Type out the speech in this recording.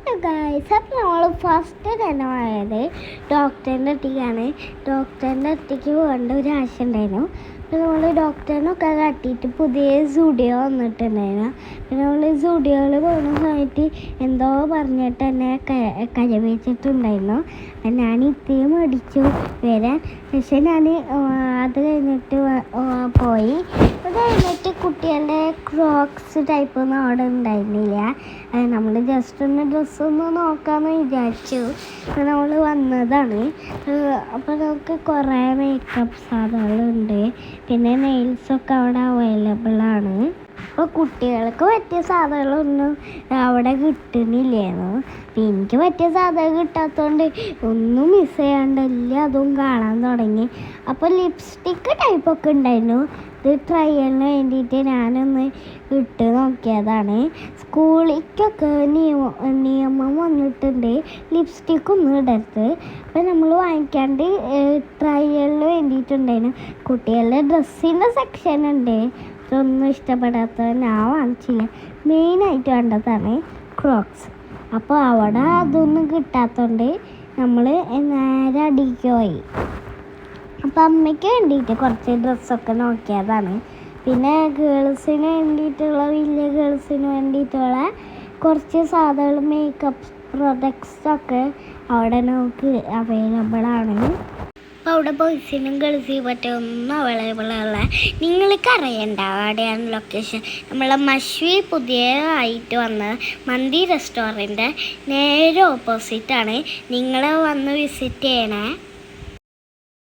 Hello guys, അപ്പോൾ നമ്മൾ first തന്നെ പോയത് ഡോക്ടറിൻ്റെ അടുത്തേക്ക് പോകേണ്ട ഒരു ആശയം ഉണ്ടായിരുന്നു. അപ്പോൾ നമ്മൾ ഡോക്ടറിനൊക്കെ കാട്ടിയിട്ട് പുതിയ സ്റ്റുഡിയോ വന്നിട്ടുണ്ടായിരുന്നു. പിന്നെ നമ്മൾ സ്റ്റുഡിയോയിൽ പോകുന്ന സമയത്ത് എന്തോ പറഞ്ഞിട്ട് എന്നെ കരവേച്ചിട്ടുണ്ടായിരുന്നു. ഞാൻ ഇത്രയും മടിച്ചു വരാൻ. പക്ഷെ ഞാൻ അത് കഴിഞ്ഞിട്ട് പോയി. അത് കഴിഞ്ഞിട്ട് കുട്ടികളുടെ ക്രോക്സ് ടൈപ്പ് ഒന്നും അവിടെ ഉണ്ടായിരുന്നില്ല. നമ്മൾ ജസ്റ്റ് ഒന്ന് ഡ്രസ്സൊന്ന് നോക്കാമെന്ന് വിചാരിച്ചു. നമ്മൾ വന്നതാണ്. അപ്പോൾ നമുക്ക് കുറേ മേക്കപ്പ് സാധനങ്ങളുണ്ട്. പിന്നെ നെയിൽസൊക്കെ അവിടെ അവൈലബിളാണ്. അപ്പോൾ കുട്ടികൾക്ക് പറ്റിയ സാധനങ്ങളൊന്നും അവിടെ കിട്ടുന്നില്ലായിരുന്നു. അപ്പം എനിക്ക് പറ്റിയ സാധനം കിട്ടാത്തതുകൊണ്ട് ഒന്നും മിസ് ചെയ്യാണ്ട് അതും കാണാൻ തുടങ്ങി. അപ്പോൾ ലിപ്സ്റ്റിക്ക് ടൈപ്പൊക്കെ ഉണ്ടായിരുന്നു. ഇത് ട്രയലിന് വേണ്ടിയിട്ട് ഞാനൊന്ന് ഇട്ട് നോക്കിയതാണ്. സ്കൂളിലേക്കൊക്കെ നിയമം വന്നിട്ടുണ്ട്, ലിപ്സ്റ്റിക്കൊന്നും ഇടരുത്. അപ്പം നമ്മൾ വാങ്ങിക്കാണ്ട് ട്രയലിന് വേണ്ടിയിട്ടുണ്ടായിരുന്നു. കുട്ടികളുടെ ഡ്രസ്സിൻ്റെ സെക്ഷൻ ഉണ്ട്. ഇതൊന്നും ഇഷ്ടപ്പെടാത്തത് ഞാൻ വാങ്ങിച്ചില്ല. മെയിനായിട്ട് വേണ്ടതാണ് ക്രോക്സ്. അപ്പോൾ അവിടെ അതൊന്നും കിട്ടാത്തതുകൊണ്ട് നമ്മൾ നേരെ അടിക്ക് പോയി. അപ്പം അമ്മയ്ക്ക് വേണ്ടിയിട്ട് കുറച്ച് ഡ്രസ്സൊക്കെ നോക്കിയതാണ്. പിന്നെ ഗേൾസിന് വേണ്ടിയിട്ടുള്ള, വലിയ ഗേൾസിന് വേണ്ടിയിട്ടുള്ള കുറച്ച് സാധനങ്ങൾ, മേക്കപ്പ് പ്രൊഡക്ട്സൊക്കെ അവിടെ നമുക്ക് അവൈലബിളാണ്. അപ്പോൾ അവിടെ ബോയ്സിനും ഗേൾസിനും പറ്റിയ ഒന്നും അവൈലബിളല്ല. നിങ്ങൾക്ക് അറിയണ്ട അവിടെയാണ് ലൊക്കേഷൻ. നമ്മളെ മശ്വി പുതിയതായിട്ട് വന്ന മന്തി റെസ്റ്റോറൻറ്റ് നേരെ ഓപ്പോസിറ്റാണ്. നിങ്ങൾ വന്ന് വിസിറ്റ് ചെയ്യണേ.